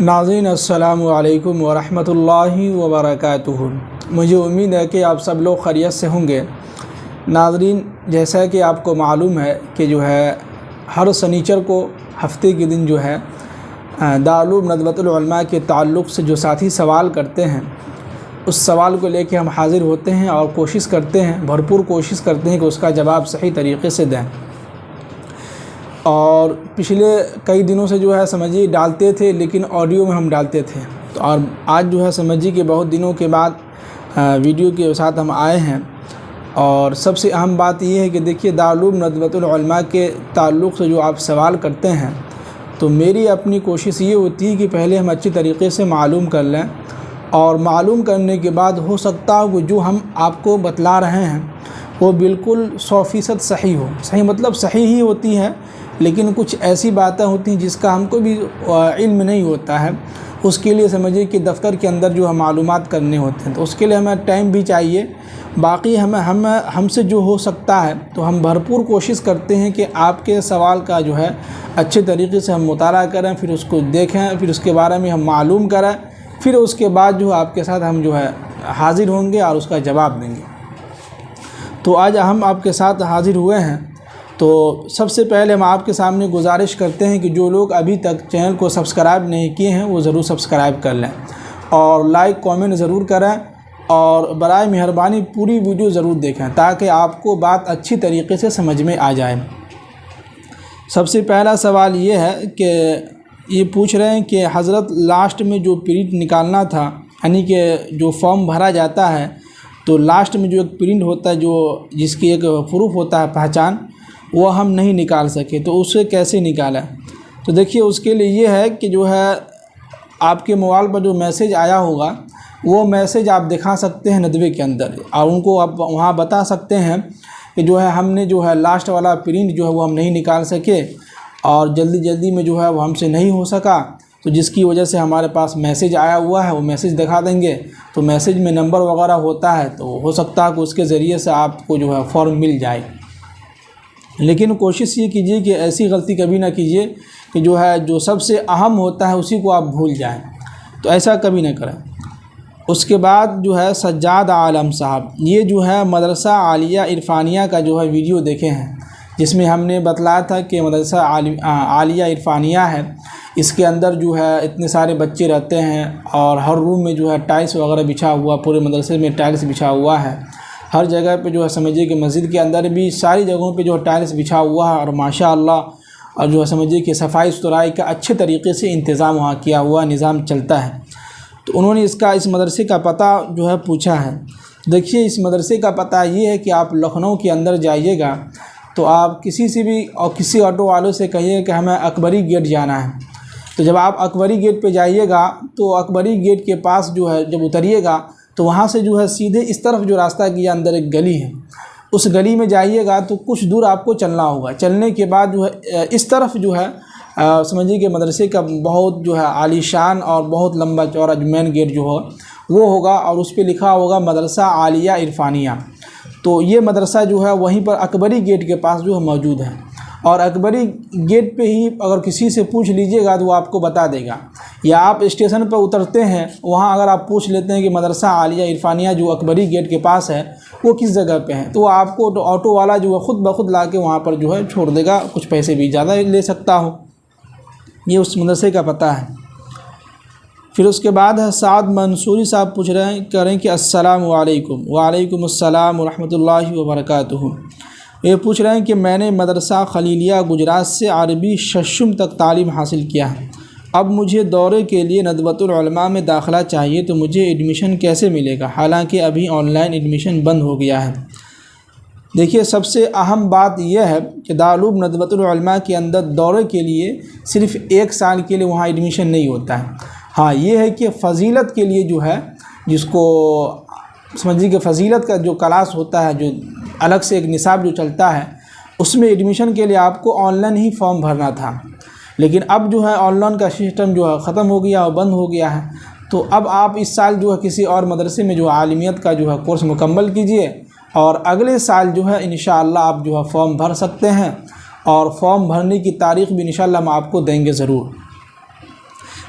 नाज़रीन अस्सलामु अलैकुम व रहमतुल्लाहि व बरकातुहू। मुझे उम्मीद है कि आप सब लोग खैरियत से होंगे। नाज़रीन, जैसा कि आपको मालूम है कि हर शनिचर को हफ्ते के दिन दारुल उलूम नदवतुल उलमा के ताल्लुक़ से जो साथी सवाल करते हैं, उस सवाल को लेके हम हाज़िर होते हैं और कोशिश करते हैं, भरपूर कोशिश करते हैं कि उसका जवाब सही तरीक़े से दें। और पिछले कई दिनों से समझिए डालते थे, लेकिन ऑडियो में हम डालते थे। तो और आज समझिए कि बहुत दिनों के बाद वीडियो के साथ हम आए हैं। और सबसे अहम बात यह है कि देखिए, दारुल उलूम नदवतुल उलमा के ताल्लुक़ से जो आप सवाल करते हैं, तो मेरी अपनी कोशिश ये होती है कि पहले हम अच्छी तरीक़े से मालूम कर लें, और मालूम करने के बाद हो सकता है कि जो हम आपको बतला रहे हैं वो बिल्कुल 100% सही हो। सही मतलब सही ही होती है, लेकिन कुछ ऐसी बातें होती हैं जिसका हमको भी इल्म नहीं होता है। उसके लिए समझिए कि दफ़्तर के अंदर जो हम मालूमात करने होते हैं, तो उसके लिए हमें टाइम भी चाहिए। बाकी हमसे जो हो सकता है तो हम भरपूर कोशिश करते हैं कि आपके सवाल का अच्छे तरीके से हम मुताला करें, फिर उसको देखें, फिर उसके बारे में हम मालूम करें, फिर उसके बाद आपके साथ हम हाज़िर होंगे और उसका जवाब देंगे। तो आज हम आपके साथ हाज़िर हुए हैं। तो सबसे पहले हम आपके सामने गुजारिश करते हैं कि जो लोग अभी तक चैनल को सब्सक्राइब नहीं किए हैं वो ज़रूर सब्सक्राइब कर लें, और लाइक कमेंट ज़रूर करें, और बराए मेहरबानी पूरी वीडियो ज़रूर देखें ताकि आपको बात अच्छी तरीके से समझ में आ जाए। सबसे पहला सवाल ये है कि ये पूछ रहे हैं कि हज़रत लास्ट में जो प्रिंट निकालना था, यानी कि जो फॉर्म भरा जाता है तो लास्ट में जो एक प्रिंट होता है, जो जिसकी एक प्रूफ होता है पहचान, वो हम नहीं निकाल सके, तो उसे कैसे निकाला? तो देखिए, उसके लिए ये है कि आपके मोबाइल पर जो मैसेज आया होगा वो मैसेज आप दिखा सकते हैं नदवे के अंदर, और उनको आप वहाँ बता सकते हैं कि हमने लास्ट वाला प्रिंट वो हम नहीं निकाल सके, और जल्दी में वो हमसे नहीं हो सका, तो जिसकी वजह से हमारे पास मैसेज आया हुआ है वो मैसेज दिखा देंगे। तो मैसेज में नंबर वगैरह होता है, तो हो सकता है कि उसके ज़रिए से आपको फॉर्म मिल जाए। लेकिन कोशिश ये कीजिए कि ऐसी गलती कभी ना कीजिए कि जो सबसे अहम होता है उसी को आप भूल जाएं, तो ऐसा कभी ना करें। उसके बाद सज्जाद आलम साहब, ये मदरसा आलिया इरफानिया का वीडियो देखे हैं, जिसमें हमने बतलाया था कि मदरसा आलिया इरफानिया है। इसके अंदर इतने सारे बच्चे रहते हैं, और हर रूम में टाइल्स वगैरह बिछा हुआ, पूरे मदरसे में टाइल्स बिछा हुआ है। हर जगह पे समझिए कि मस्जिद के अंदर भी सारी जगहों पे टाइल्स बिछा हुआ है, और माशाअल्लाह, और समझिए कि सफाई सुथराई का अच्छे तरीके से इंतज़ाम वहाँ किया हुआ, निज़ाम चलता है। तो उन्होंने इस मदरसे का पता पूछा है। देखिए, इस मदरसे का पता ये है कि आप लखनऊ के अंदर जाइएगा तो आप किसी से भी और किसी ऑटो वालों से कहिए कि हमें अकबरी गेट जाना है। तो जब आप अकबरी गेट पे जाइएगा तो अकबरी गेट के पास जब उतरिएगा तो वहाँ से सीधे इस तरफ रास्ता की अंदर एक गली है, उस गली में जाइएगा तो कुछ दूर आपको चलना होगा। चलने के बाद इस तरफ समझिए कि मदरसे का बहुत आलीशान और बहुत लंबा चौड़ा मेन गेट वो होगा, और उस पर लिखा होगा मदरसा आलिया इरफानिया। तो ये मदरसा वहीं पर अकबरी गेट के पास मौजूद है, और अकबरी गेट पे ही अगर किसी से पूछ लीजिएगा तो वो आपको बता देगा। या आप स्टेशन पर उतरते हैं, वहाँ अगर आप पूछ लेते हैं कि मदरसा आलिया इरफानिया जो अकबरी गेट के पास है वो किस जगह पे है, तो आपको ऑटो वाला ख़ुद ब खुद ला के वहाँ पर छोड़ देगा, कुछ पैसे भी ज़्यादा ले सकता हो। ये उस मदरसे का पता है। फिर उसके बाद साद मंसूरी साहब पूछ रहे हैं कि अस्सलामु अलैकुम। वालेकुम अस्सलाम व रहमतुल्लाहि व बरकातुहू। ये पूछ रहे हैं कि मैंने मदरसा खलीलिया गुजरात से अरबी शशुम तक तालीम हासिल किया है। अब मुझे दौरे के लिए नदवतुल उलमा में दाखिला चाहिए, तो मुझे एडमिशन कैसे मिलेगा? हालांकि अभी ऑनलाइन एडमिशन बंद हो गया है। देखिए, सबसे अहम बात यह है कि दारुल उलूम नदवतुल उलमा के अंदर दौरे के लिए सिर्फ़ 1 साल के लिए वहाँ एडमिशन नहीं होता है। हाँ, ये है कि फ़जीलत के लिए जिसको समझिए कि फ़जीलत का क्लास होता है, जो अलग से एक निसाब चलता है, उसमें एडमिशन के लिए आपको ऑनलाइन ही फॉर्म भरना था। लेकिन अब ऑनलाइन का सिस्टम ख़त्म हो गया और बंद हो गया है। तो अब आप इस साल किसी और मदरसे में आलिमियत का कोर्स मुकम्मल कीजिए, और अगले साल इंशाअल्लाह आप फॉर्म भर सकते हैं, और फॉर्म भरने की तारीख़ भी इंशाअल्लाह हम आपको देंगे ज़रूर।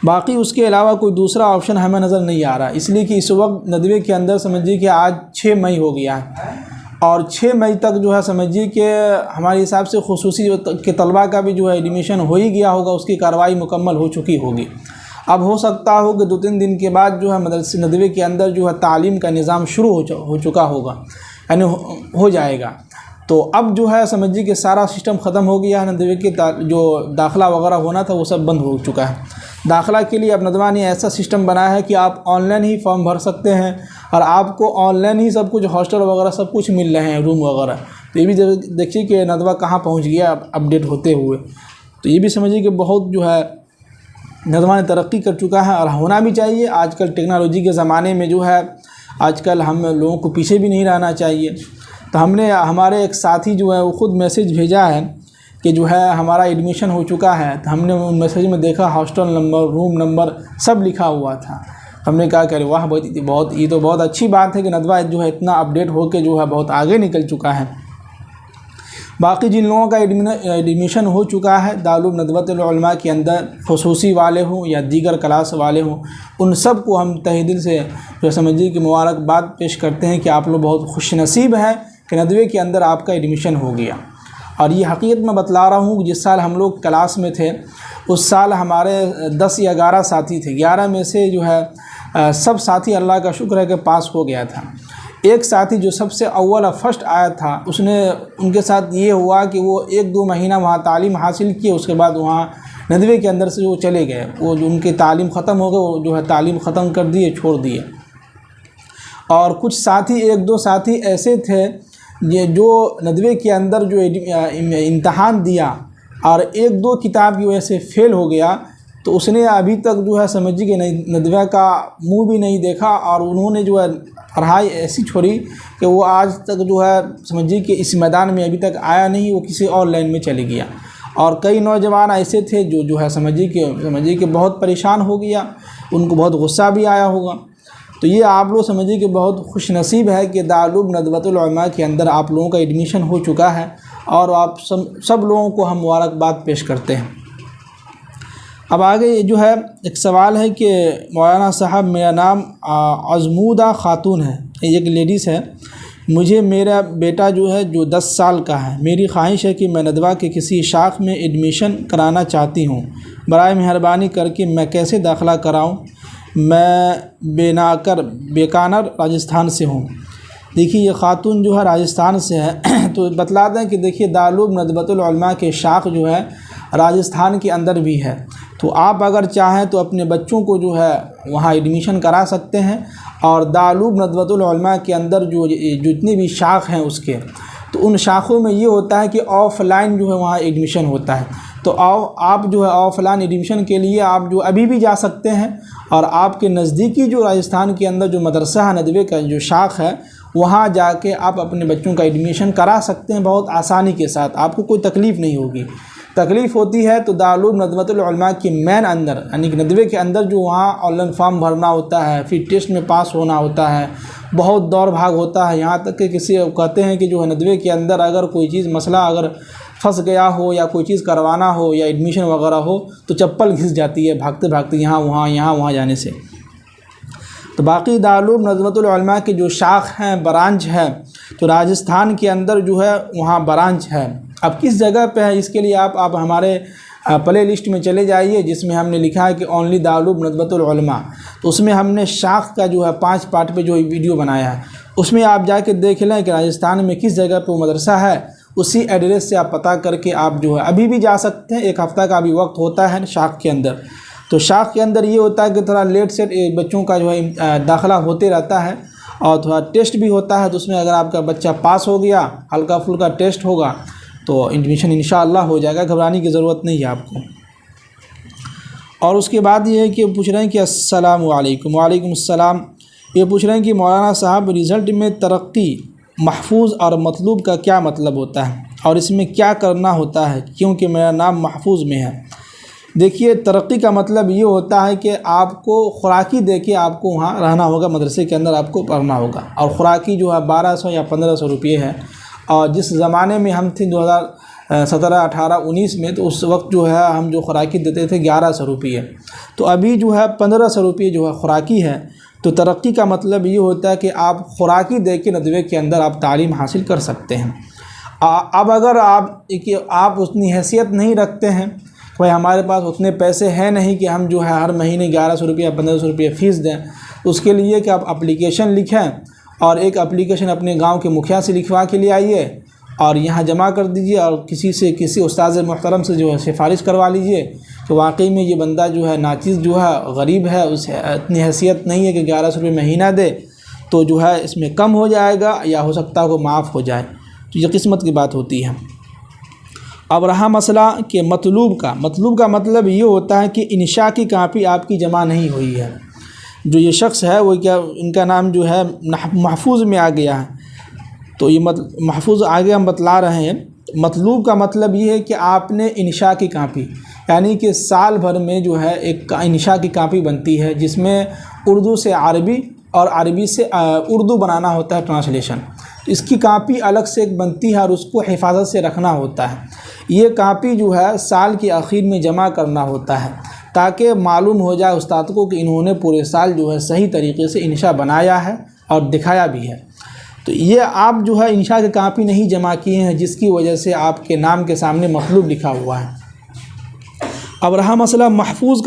बाकी उसके अलावा कोई दूसरा ऑप्शन हमें नज़र नहीं आ रहा, इसलिए कि इस वक्त नदवे के अंदर समझिए कि आज 6 मई हो गया है और 6 मई तक जो है समझिए कि हमारे हिसाब से खुसूसी के तलबा का भी जो है एडमिशन हो ही गया होगा, उसकी कार्रवाई मुकम्मल हो चुकी होगी। अब हो सकता हो कि 2-3 दिन के बाद जो है मदरसे नदवे के अंदर जो है तालीम का निज़ाम शुरू हो चुका होगा, यानी हो जाएगा। तो अब जो है समझिए कि सारा सिस्टम ख़त्म हो गया है, नदवे के जो दाखिला वगैरह होना था वो सब बंद हो चुका है। दाखिला के लिए अब नदवा ने ऐसा सिस्टम बनाया है कि आप ऑनलाइन ही फॉर्म भर सकते हैं और आपको ऑनलाइन ही सब कुछ हॉस्टल वगैरह सब कुछ मिल रहे हैं, रूम वगैरह। तो ये भी देखिए कि नदवा कहाँ पहुँच गया अपडेट होते हुए। तो ये भी समझिए कि बहुत जो है नदवा ने तरक्की कर चुका है और होना भी चाहिए। आजकल टेक्नोलॉजी के ज़माने में जो है आजकल हम लोगों को पीछे भी नहीं रहना चाहिए। तो हमारे एक साथी जो है वो ख़ुद मैसेज भेजा है कि जो है हमारा एडमिशन हो चुका है। तो हमने उन मैसेज में देखा हॉस्टल नंबर, रूम नंबर सब लिखा हुआ था। हमने कहा कि वाह ये तो बहुत अच्छी बात है कि नदवा जो है इतना अपडेट होकर जो है बहुत आगे निकल चुका है। बाकी जिन लोगों का एडमिशन हो चुका है दारुल नदवतुल उलमा के अंदर, खुसूसी वाले हों या दीगर क्लास वाले हों, उन सब को हम तहे दिल से जो समझिए कि मुबारकबाद पेश करते हैं कि आप लोग बहुत खुशनसीब हैं कि नदवे के अंदर आपका एडमिशन हो गया। और ये हकीकत मैं बतला रहा हूँ, जिस साल हम लोग क्लास में थे उस साल हमारे 10 या 11 साथी थे। 11 में से जो है सब साथी अल्लाह का शुक्र है कि पास हो गया था। एक साथी जो सबसे अव्वल फर्स्ट आया था, उनके साथ ये हुआ कि वो 1-2 महीना वहाँ तालीम हासिल किए, उसके बाद वहाँ नदवे के अंदर से वो चले गए। वो जो उनकी तालीम ख़त्म हो गई, वो जो है तालीम ख़त्म कर दिए, छोड़ दिए। और कुछ साथी 1-2 साथी ऐसे थे ये जो नदवे के अंदर जो इम्तहान दिया और 1-2 किताब की वजह से फ़ेल हो गया, तो उसने अभी तक जो है समझिए कि नदवा का मुंह भी नहीं देखा और उन्होंने जो है पढ़ाई ऐसी छोड़ी कि वो आज तक जो है समझिए कि इस मैदान में अभी तक आया नहीं, वो किसी और लाइन में चले गया। और कई नौजवान ऐसे थे जो है समझिए कि बहुत परेशान हो गया, उनको बहुत गुस्सा भी आया होगा। तो ये आप लोग समझिए कि बहुत खुशनसीब है कि दारुल नदवतुल उलमा के अंदर आप लोगों का एडमिशन हो चुका है और आप सब लोगों को हम मुबारकबाद पेश करते हैं। अब आगे जो है एक सवाल है कि मौलाना साहब, मेरा नाम अज़मूदा खातून है, एक लेडीज़ है। मुझे मेरा बेटा जो है जो 10 साल का है, मेरी ख्वाहिश है कि मैं नदवा के किसी शाख में एडमिशन कराना चाहती हूँ। बराए मेहरबानी करके मैं कैसे दाखिला कराऊँ? मैं बीकानेर राजस्थान से हूँ। देखिए ये ख़ातून जो है राजस्थान से है तो बतला दें कि देखिए दारुल नदवतुल उलमा के शाख जो है राजस्थान के अंदर भी है। तो आप अगर चाहें तो अपने बच्चों को जो है वहाँ एडमिशन करा सकते हैं। और दारुल नदवतुल उलमा के अंदर जो जितनी भी शाख हैं उसके, तो उन शाखों में ये होता है कि ऑफ़लाइन जो है वहाँ एडमिशन होता है। तो आप जो है ऑफ़लाइन एडमिशन के लिए आप जो अभी भी जा सकते हैं और आपके नज़दीकी जो राजस्थान के अंदर जो मदरसा है नदवे का जो शाख है, वहाँ जाके आप अपने बच्चों का एडमिशन करा सकते हैं बहुत आसानी के साथ, आपको कोई तकलीफ़ नहीं होगी। तकलीफ़ होती है तो दारुल नदवतुल उलमा के मेन अंदर यानी कि नदवे के अंदर जो वहाँ ऑनलाइन फॉर्म भरना होता है, फिर टेस्ट में पास होना होता है, बहुत दौड़ भाग होता है। यहाँ तक कि किसी कहते हैं कि जो है नदवे के अंदर अगर कोई चीज़ मसला अगर फंस गया हो या कोई चीज़ करवाना हो या एडमिशन वगैरह हो तो चप्पल घिस जाती है भागते भागते यहाँ वहाँ जाने से। तो बाकी दारुल नदवतुल उलमा की जो शाख हैं, ब्रांच है, तो राजस्थान के अंदर जो है वहाँ ब्रांच है। अब किस जगह पे है इसके लिए आप हमारे प्ले लिस्ट में चले जाइए जिसमें हमने लिखा है कि ओनली दारुल नदवतुल उलमा। तो उसमें हमने शाख का जो है 5 पार्ट पे जो वीडियो बनाया है, उसमें आप जाके देख लें कि राजस्थान में किस जगह पे वो मदरसा है। उसी एड्रेस से आप पता करके आप जो है अभी भी जा सकते हैं। 1 हफ़्ता का अभी वक्त होता है शाख के अंदर। तो शाख के अंदर ये होता है कि थोड़ा लेट से बच्चों का जो है दाखिला होते रहता है और थोड़ा टेस्ट भी होता है। तो उसमें अगर आपका बच्चा पास हो गया, हल्का फुल्का टेस्ट होगा, तो एडमिशन इंशाअल्लाह हो जाएगा, घबराने की ज़रूरत नहीं है आपको। और उसके बाद ये है कि पूछ रहे हैं कि अस्सलाम वालेकुम। वालेकुम अस्सलाम। ये पूछ रहे हैं कि मौलाना साहब रिज़ल्ट में तरक्की, महफूज और मतलूब का क्या मतलब होता है और इसमें क्या करना होता है, क्योंकि मेरा नाम महफूज में है। देखिए तरक्की का मतलब ये होता है कि आपको खुराकी दे के आपको वहाँ रहना होगा, मदरसे के अंदर आपको पढ़ना होगा। और खुराकी जो है 1200 या 1500 रुपये है। और जिस ज़माने में हम थे 17, 18, 19 में, तो उस वक्त जो है हम जो खुराकी देते थे 1100 रुपये, तो अभी जो है 1500 रुपये जो है खुराकी है। तो तरक्की का मतलब ये होता है कि आप खुराकी दे के नदवे के अंदर आप तालीम हासिल कर सकते हैं। अब अगर आप उतनी हैसियत नहीं रखते हैं, भाई हमारे पास उतने पैसे हैं नहीं कि हम जो है हर महीने 1100 रुपये या 1500 रुपये फ़ीस दें, तो उसके लिए कि आप एप्लीकेशन लिखें और एक एप्लीकेशन अपने गांव के मुखिया से लिखवा के ले आइए और यहाँ जमा कर दीजिए और किसी उस्ताद मोहतरम से जो है सिफारिश करवा लीजिए कि वाकई में ये बंदा जो है नाचिज़ जो है गरीब है, उसे इतनी हैसियत नहीं है कि 1100 रुपये महीना दे, तो जो है इसमें कम हो जाएगा या हो सकता है वो माफ़ हो जाए। तो ये किस्मत की बात होती है। अब रहा मसला कि मतलूब का मतलब ये होता है कि इंशा की कापी आपकी जमा नहीं हुई है। जो ये शख्स है वो इनका नाम जो है महफूज में आ गया है, तो ये महफूज आगे हम बतला रहे हैं। मतलूब का मतलब ये है कि आपने इंशा की कापी, यानी कि साल भर में जो है एक इंशा की कापी बनती है जिसमें उर्दू से अरबी और अरबी से उर्दू बनाना होता है ट्रांसलेशन। तो इसकी कापी अलग से एक बनती है और उसको हिफाजत से रखना होता है। ये कापी जो है साल के आखिर में जमा करना होता है ताकि मालूम हो जाए उस्ताद को कि इन्होंने पूरे साल जो है सही तरीके से इंशा बनाया है और दिखाया भी है। तो ये आप जो है इंशा की कापी नहीं जमा किए हैं, जिसकी वजह से आपके नाम के सामने मतलूब लिखा हुआ है। अब रहा मसला महफूज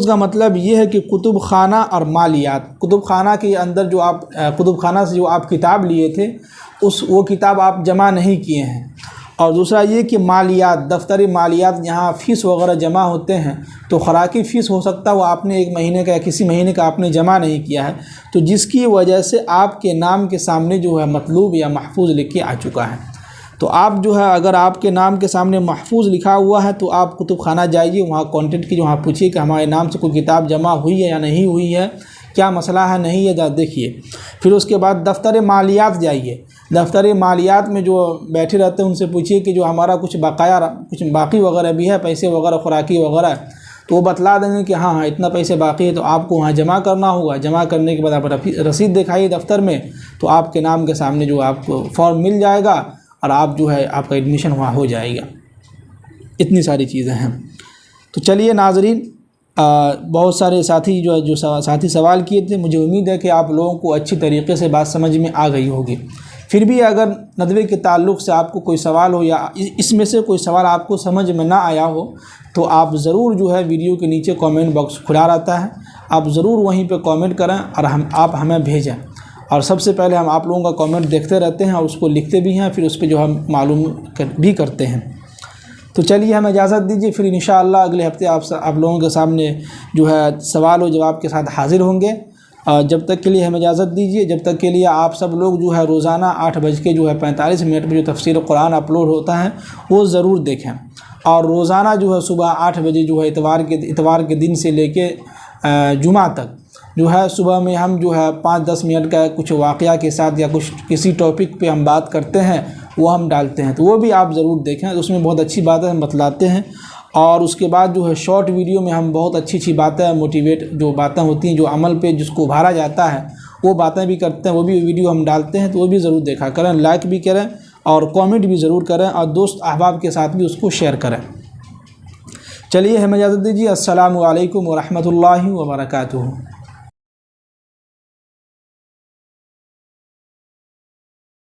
का मतलब ये है कि कुतुब खाना और मालियात। कुतुब खाना के अंदर जो आप कुतुब खाना से जो आप किताब लिए थे वो किताब आप जमा नहीं किए हैं। और दूसरा ये कि मालियात, दफ्तरी मालियात, यहाँ फ़ीस वगैरह जमा होते हैं, तो खुराकी फ़ीस हो सकता है वो आपने एक महीने का या किसी महीने का आपने जमा नहीं किया है, तो जिसकी वजह से आपके नाम के सामने जो है मतलूब या महफूज लिख के आ चुका है। तो आप जो है अगर आपके नाम के सामने महफूज लिखा हुआ है तो आप कुतुब खाना जाइए, वहाँ कॉन्टेक्ट कीजिए, वहाँ पूछिए कि हमारे नाम से कोई किताब जमा हुई है या नहीं हुई है, क्या मसला है नहीं है, देखिए। फिर उसके बाद दफ्तर मालियात जाइए। दफ्तर मालियात में जो बैठे रहते हैं उनसे पूछिए कि जो हमारा कुछ बाकी वगैरह भी है, पैसे वगैरह खुराकी वगैरह, तो वो बतला देंगे कि हाँ इतना पैसे बाकी है, तो आपको वहाँ जमा करना होगा। जमा करने के बाद आप रसीद दिखाइए दफ्तर में, तो आपके नाम के सामने जो आपको फॉर्म मिल जाएगा और आप जो है आपका एडमिशन वहाँ हो जाएगा। इतनी सारी चीज़ें हैं। तो चलिए नाज़रीन, बहुत सारे साथी जो साथी सवाल किए थे, मुझे उम्मीद है कि आप लोगों को अच्छी तरीके से बात समझ में आ गई होगी। फिर भी अगर नदवे के ताल्लुक़ से आपको कोई सवाल हो या इसमें से कोई सवाल आपको समझ में ना आया हो, तो आप ज़रूर जो है वीडियो के नीचे कमेंट बॉक्स खुला रहता है, आप ज़रूर वहीं पे कमेंट करें और आप हमें भेजें। और सबसे पहले हम आप लोगों का कमेंट देखते रहते हैं और उसको लिखते भी हैं, फिर उस पर जो हम मालूम भी करते हैं। तो चलिए हमें इजाज़त दीजिए, फिर इंशाअल्लाह अगले हफ्ते आप लोगों के सामने जो है सवाल व जवाब के साथ हाज़िर होंगे। जब तक के लिए हमें इजाज़त दीजिए। जब तक के लिए आप सब लोग जो है रोज़ाना 8:45 पर जो तफसीर कुरान अपलोड होता है वो ज़रूर देखें। और रोज़ाना जो है सुबह 8 बजे जो है इतवार के दिन से लेके जुमा तक जो है सुबह में हम जो है 5-10 मिनट का कुछ वाक़या के साथ या किसी टॉपिक पे हम बात करते हैं, वो हम डालते हैं, तो वो भी आप ज़रूर देखें। उसमें बहुत अच्छी बातें हम बतलाते हैं। और उसके बाद जो है शॉर्ट वीडियो में हम बहुत अच्छी बातें, मोटिवेट जो बातें होती हैं, जो अमल पे जिसको उभारा जाता है, वो बातें भी करते हैं, वो भी वीडियो हम डालते हैं। तो वो भी ज़रूर देखा करें, लाइक भी करें और कमेंट भी ज़रूर करें और दोस्त अहबाब के साथ भी उसको शेयर करें। चलिए हमें इजाज़त दीजिए। अस्सलामु अलैकुम व रहमतुल्लाहि व बरकातुहू।